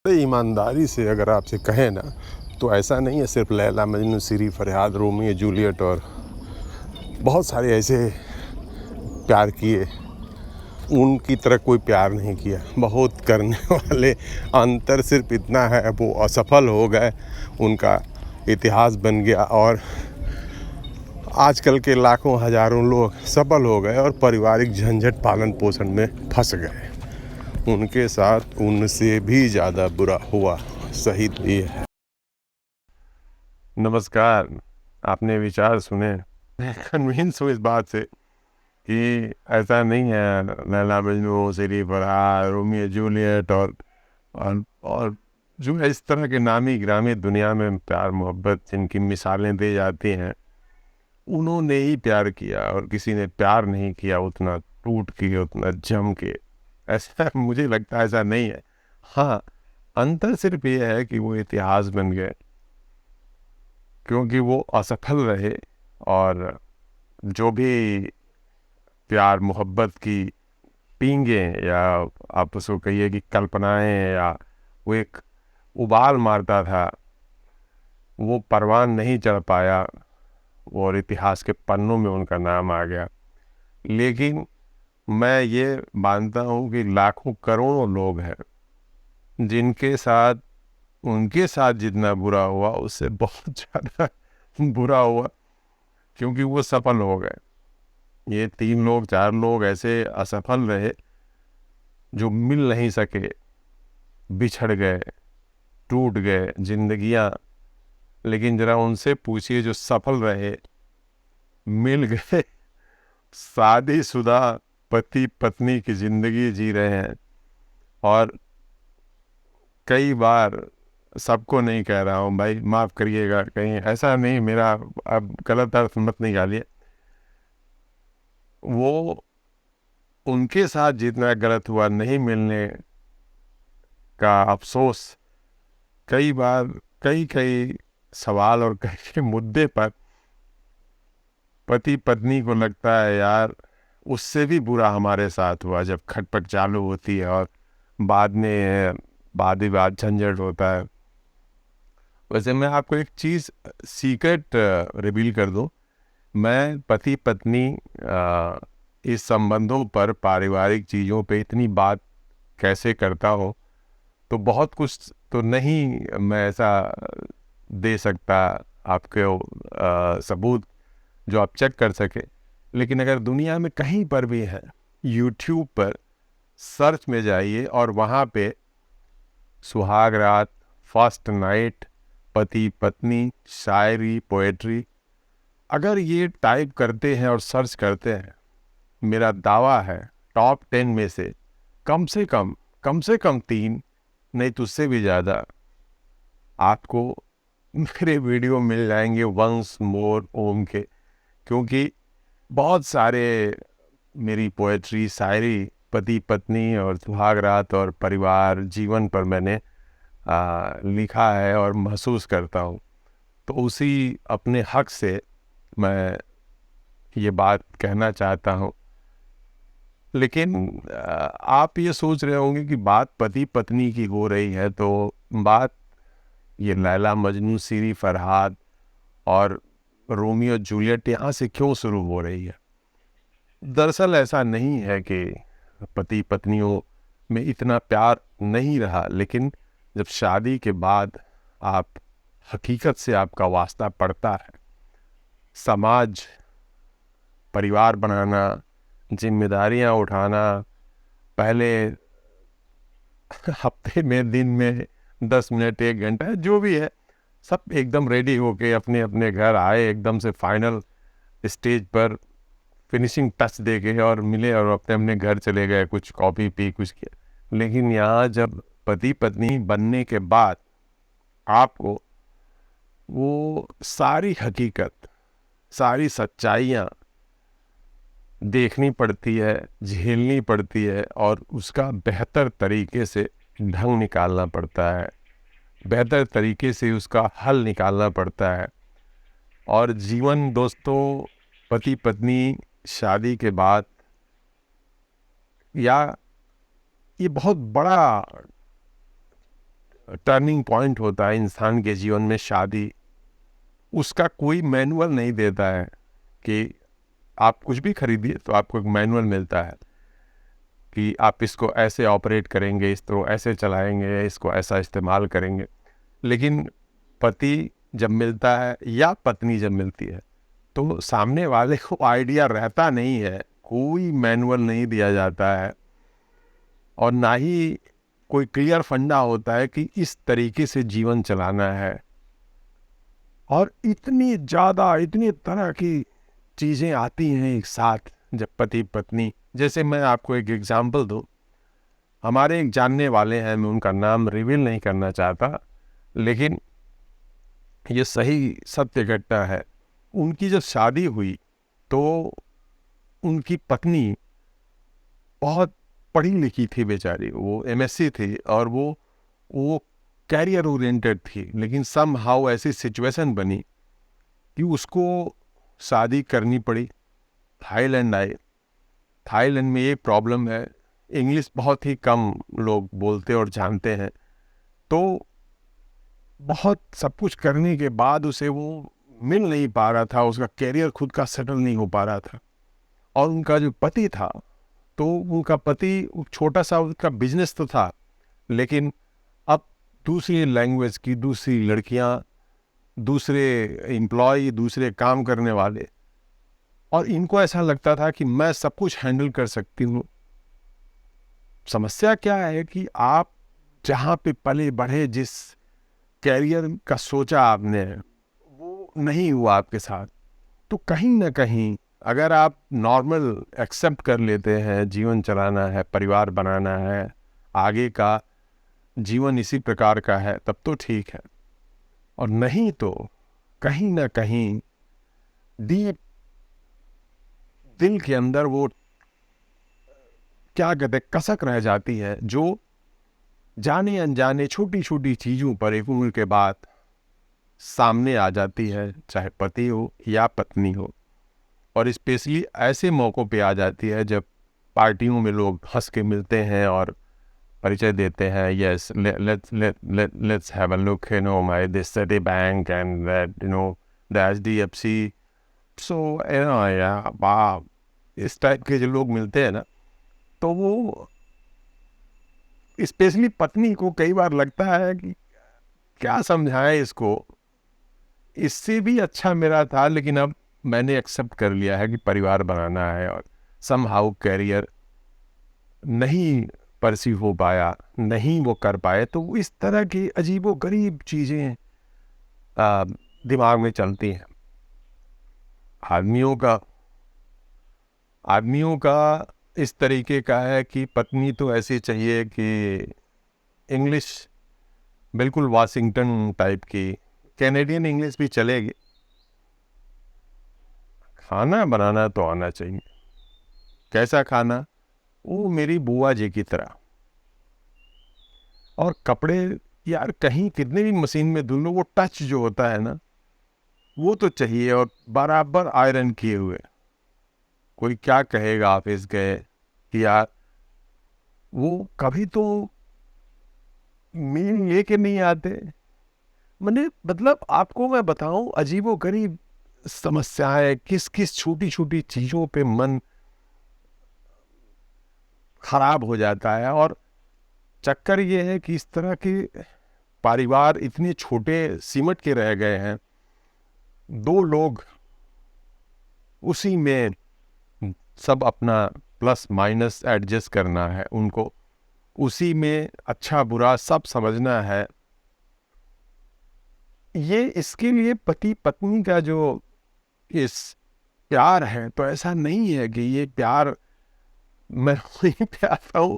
बड़े ईमानदारी से अगर आपसे कहें ना, तो ऐसा नहीं है सिर्फ लैला मजनू, सीरी फरहाद, रोमियो जूलियट और बहुत सारे ऐसे प्यार किए, उनकी तरह कोई प्यार नहीं किया। बहुत करने वाले, अंतर सिर्फ इतना है वो असफल हो गए, उनका इतिहास बन गया और आजकल के लाखों हज़ारों लोग सफल हो गए और पारिवारिक झंझट पालन पोषण में फंस गए। उनके साथ उनसे भी ज़्यादा बुरा हुआ। सही तो ये है। नमस्कार, आपने विचार सुने। मैं कन्विंस हूँ इस बात से कि ऐसा नहीं है लैला मजनू, सीरी फरहाद, रोमियो जूलियट और जो है इस तरह के नामी गिरामी दुनिया में प्यार मोहब्बत जिनकी मिसालें दी जाती हैं, उन्होंने ही प्यार किया और किसी ने प्यार नहीं किया उतना टूट के, उतना जम के। ऐसा मुझे लगता है ऐसा नहीं है। हाँ, अंतर सिर्फ ये है कि वो इतिहास बन गए क्योंकि वो असफल रहे और जो भी प्यार मोहब्बत की पींगें या आप उसको कहिए कि कल्पनाएं या वो एक उबाल मारता था, वो परवान नहीं चढ़ पाया और इतिहास के पन्नों में उनका नाम आ गया। लेकिन मैं ये मानता हूँ कि लाखों करोड़ों लोग हैं जिनके साथ उनके साथ जितना बुरा हुआ उससे बहुत ज़्यादा बुरा हुआ, क्योंकि वो सफल हो गए। ये 3 लोग 4 लोग ऐसे असफल रहे जो मिल नहीं सके, बिछड़ गए, टूट गए जिंदगियां। लेकिन जरा उनसे पूछिए जो सफल रहे, मिल गए, शादीशुदा पति पत्नी की जिंदगी जी रहे हैं। और कई बार, सबको नहीं कह रहा हूँ भाई, माफ़ करिएगा, कहीं ऐसा नहीं, मेरा अब गलत अर्थ मत निकालिए, वो उनके साथ जितना गलत हुआ नहीं मिलने का अफसोस, कई बार कई कई सवाल और कई कई मुद्दे पर पति पत्नी को लगता है यार उससे भी बुरा हमारे साथ हुआ, जब खटपट चालू होती है और बाद में वाद विवाद झंझट होता है। वैसे मैं आपको एक चीज़ सीक्रेट रिवील कर दूं। मैं पति पत्नी इस संबंधों पर, पारिवारिक चीज़ों पे इतनी बात कैसे करता हूँ, तो बहुत कुछ तो नहीं मैं ऐसा दे सकता आपके सबूत जो आप चेक कर सके। लेकिन अगर दुनिया में कहीं पर भी है, यूट्यूब पर सर्च में जाइए और वहाँ पे सुहाग रात, फर्स्ट नाइट, पति पत्नी, शायरी, पोएट्री, अगर ये टाइप करते हैं और सर्च करते हैं, मेरा दावा है टॉप 10 में से कम से कम 3, नहीं तो उससे भी ज़्यादा आपको मेरे वीडियो मिल जाएंगे वंस मोर ओम के। क्योंकि बहुत सारे मेरी पोएट्री, शायरी पति पत्नी और सुहाग रात और परिवार जीवन पर मैंने लिखा है और महसूस करता हूँ। तो उसी अपने हक से मैं ये बात कहना चाहता हूँ। लेकिन आप ये सोच रहे होंगे कि बात पति पत्नी की हो रही है, तो बात ये लैला मजनू, सीरी फरहाद और रोमियो जूलियट यहाँ से क्यों शुरू हो रही है? दरअसल ऐसा नहीं है कि पति पत्नियों में इतना प्यार नहीं रहा, लेकिन जब शादी के बाद आप हकीकत से आपका वास्ता पड़ता है, समाज, परिवार बनाना, जिम्मेदारियां उठाना, पहले हफ्ते में, दिन में 10 मिनट 1 घंटा जो भी है, सब एकदम रेडी होके अपने अपने घर आए, एकदम से फाइनल स्टेज पर फिनिशिंग टच दे के और मिले और अपने अपने घर चले गए, कुछ कॉफ़ी पी, कुछ किया। लेकिन यहाँ जब पति पत्नी बनने के बाद आपको वो सारी हकीकत, सारी सच्चाइयाँ देखनी पड़ती है, झेलनी पड़ती है और उसका बेहतर तरीके से ढंग निकालना पड़ता है, बेहतर तरीके से उसका हल निकालना पड़ता है। और जीवन दोस्तों, पति पत्नी शादी के बाद, या ये बहुत बड़ा टर्निंग पॉइंट होता है इंसान के जीवन में शादी, उसका कोई मैनुअल नहीं देता है कि आप कुछ भी खरीदिए तो आपको एक मैनुअल मिलता है कि आप इसको ऐसे ऑपरेट करेंगे, इसको ऐसे चलाएंगे, इसको ऐसा इस्तेमाल करेंगे। लेकिन पति जब मिलता है या पत्नी जब मिलती है तो सामने वाले को आइडिया रहता नहीं है, कोई मैनुअल नहीं दिया जाता है और ना ही कोई क्लियर फंडा होता है कि इस तरीके से जीवन चलाना है। और इतनी ज़्यादा इतनी तरह की चीज़ें आती हैं एक साथ जब पति पत्नी, जैसे मैं आपको एक एग्जांपल दूं, हमारे एक जानने वाले हैं, मैं उनका नाम रिवील नहीं करना चाहता, लेकिन ये सही सत्य घटना है। उनकी जब शादी हुई तो उनकी पत्नी बहुत पढ़ी लिखी थी बेचारी, वो एमएससी थी और वो कैरियर ओरिएंटेड थी, लेकिन सम हाउ ऐसी सिचुएशन बनी कि उसको शादी करनी पड़ी। थाईलैंड आए। थाईलैंड में ये प्रॉब्लम है, इंग्लिश बहुत ही कम लोग बोलते और जानते हैं, तो बहुत सब कुछ करने के बाद उसे वो मिल नहीं पा रहा था, उसका कैरियर खुद का सेटल नहीं हो पा रहा था। और उनका जो पति था, तो उनका पति छोटा सा उसका बिजनेस तो था, लेकिन अब दूसरी लैंग्वेज की दूसरी लड़कियां, दूसरे एम्प्लॉय, दूसरे काम करने वाले, और इनको ऐसा लगता था कि मैं सब कुछ हैंडल कर सकती हूँ। समस्या क्या है कि आप जहाँ पे पले बढ़े, जिस कैरियर का सोचा आपने, वो नहीं हुआ आपके साथ। तो कहीं ना कहीं अगर आप नॉर्मल एक्सेप्ट कर लेते हैं, जीवन चलाना है, परिवार बनाना है, आगे का जीवन इसी प्रकार का है, तब तो ठीक है। और नहीं तो कहीं ना कहीं डीप दिल के अंदर वो क्या कहते कसक रह जाती है, जो जाने अनजाने छोटी छोटी चीज़ों पर एक उम्र के बाद सामने आ जाती है, चाहे पति हो या पत्नी हो। और स्पेशली ऐसे मौक़ों पे आ जाती है जब पार्टियों में लोग हंस के मिलते हैं और परिचय देते हैं, yes let's have a look, you know my this city bank and that, you know the HDFC, so you know या वाह, इस टाइप के जो लोग मिलते हैं ना, तो वो स्पेशली पत्नी को कई बार लगता है कि क्या समझाएं इसको, इससे भी अच्छा मेरा था, लेकिन अब मैंने एक्सेप्ट कर लिया है कि परिवार बनाना है और समहाउ कैरियर नहीं परसीव हो पाया, नहीं वो कर पाए। तो इस तरह की अजीबोगरीब चीज़ें दिमाग में चलती हैं। आदमियों का आदमियों का इस तरीके का है कि पत्नी तो ऐसी चाहिए कि इंग्लिश बिल्कुल वाशिंगटन टाइप की, कैनेडियन इंग्लिश भी चलेगी, खाना बनाना तो आना चाहिए। कैसा खाना? वो मेरी बुआ जी की तरह। और कपड़े यार कहीं कितने भी मशीन में धुल लो, वो टच जो होता है ना, वो तो चाहिए, और बराबर आयरन किए हुए। कोई क्या कहेगा ऑफिस गए कि यार वो कभी तो मील लेके नहीं आते। मैंने मतलब आपको मैं बताऊं, अजीबोगरीब समस्याएं, किस किस छोटी छोटी चीजों पे मन खराब हो जाता है। और चक्कर ये है कि इस तरह के परिवार इतने छोटे सिमट के रह गए हैं, दो लोग उसी में सब अपना प्लस माइनस एडजस्ट करना है, उनको उसी में अच्छा बुरा सब समझना है। ये इसके लिए पति पत्नी का जो इस प्यार है, तो ऐसा नहीं है कि ये प्यार मैं नहीं प्यार हूँ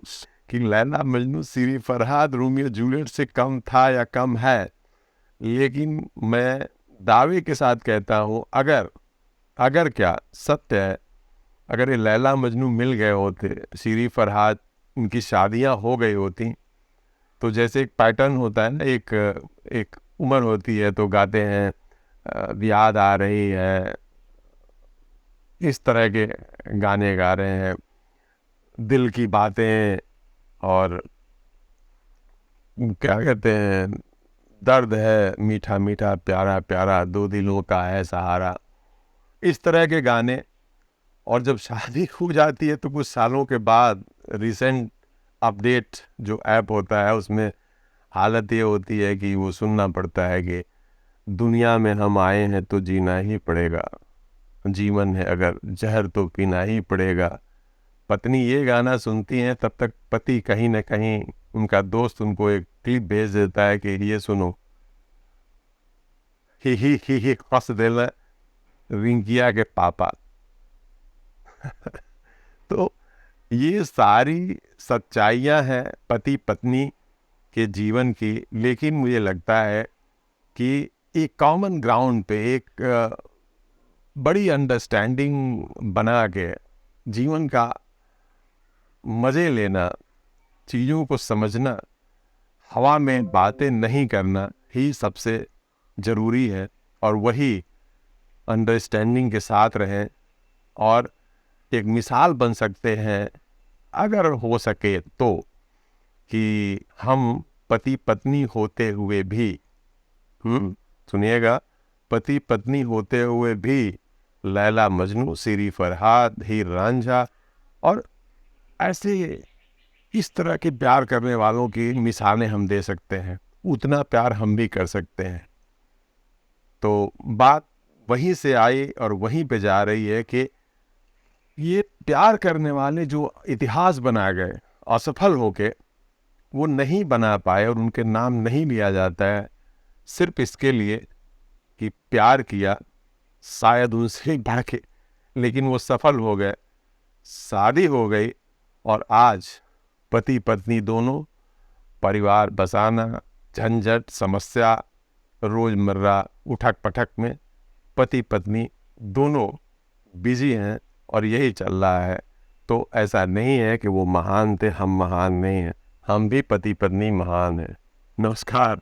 कि लैला मजनू सीरी फरहाद रोमियो जूलियट से कम था या कम है। लेकिन मैं दावे के साथ कहता हूँ, अगर क्या सत्य है, अगर ये लैला मजनू मिल गए होते, सीरी फरहाद उनकी शादियाँ हो गई होती, तो जैसे एक पैटर्न होता है ना, एक उम्र होती है तो गाते हैं याद आ रही है, इस तरह के गाने गा रहे हैं, दिल की बातें, और क्या कहते हैं, दर्द है मीठा मीठा प्यारा प्यारा, दो दिलों का है सहारा, इस तरह के गाने। और जब शादी हो जाती है तो कुछ सालों के बाद रिसेंट अपडेट जो ऐप होता है उसमें हालत ये होती है कि वो सुनना पड़ता है कि दुनिया में हम आए हैं तो जीना ही पड़ेगा, जीवन है अगर जहर तो पीना ही पड़ेगा। पत्नी ये गाना सुनती हैं, तब तक पति कहीं ना कहीं उनका दोस्त उनको एक क्लिप भेज देता है कि ये सुनो, ही हंस देना रिंकिया के पापा। तो ये सारी सच्चाइयाँ हैं पति पत्नी के जीवन की, लेकिन मुझे लगता है कि एक कॉमन ग्राउंड पे एक बड़ी अंडरस्टैंडिंग बना के जीवन का मज़े लेना, चीज़ों को समझना, हवा में बातें नहीं करना ही सबसे ज़रूरी है। और वही अंडरस्टैंडिंग के साथ रहें और एक मिसाल बन सकते हैं अगर हो सके तो, कि हम पति पत्नी होते हुए भी, सुनिएगा, पति पत्नी होते हुए भी लैला मजनू, सिरी फरहाद, हीर रांझा और ऐसे इस तरह के प्यार करने वालों की मिसालें हम दे सकते हैं। उतना प्यार हम भी कर सकते हैं। तो बात वहीं से आई और वहीं पे जा रही है कि ये प्यार करने वाले जो इतिहास बना गए असफल होके, वो नहीं बना पाए और उनके नाम नहीं लिया जाता है सिर्फ इसके लिए कि प्यार किया, शायद उनसे बढ़ के, लेकिन वो सफल हो गए, शादी हो गई और आज पति पत्नी दोनों परिवार बसाना, झंझट, समस्या, रोज़मर्रा उठक पटक में पति पत्नी दोनों बिजी हैं और यही चल रहा है। तो ऐसा नहीं है कि वो महान थे, हम महान नहीं हैं, हम भी पति पत्नी महान हैं। नमस्कार।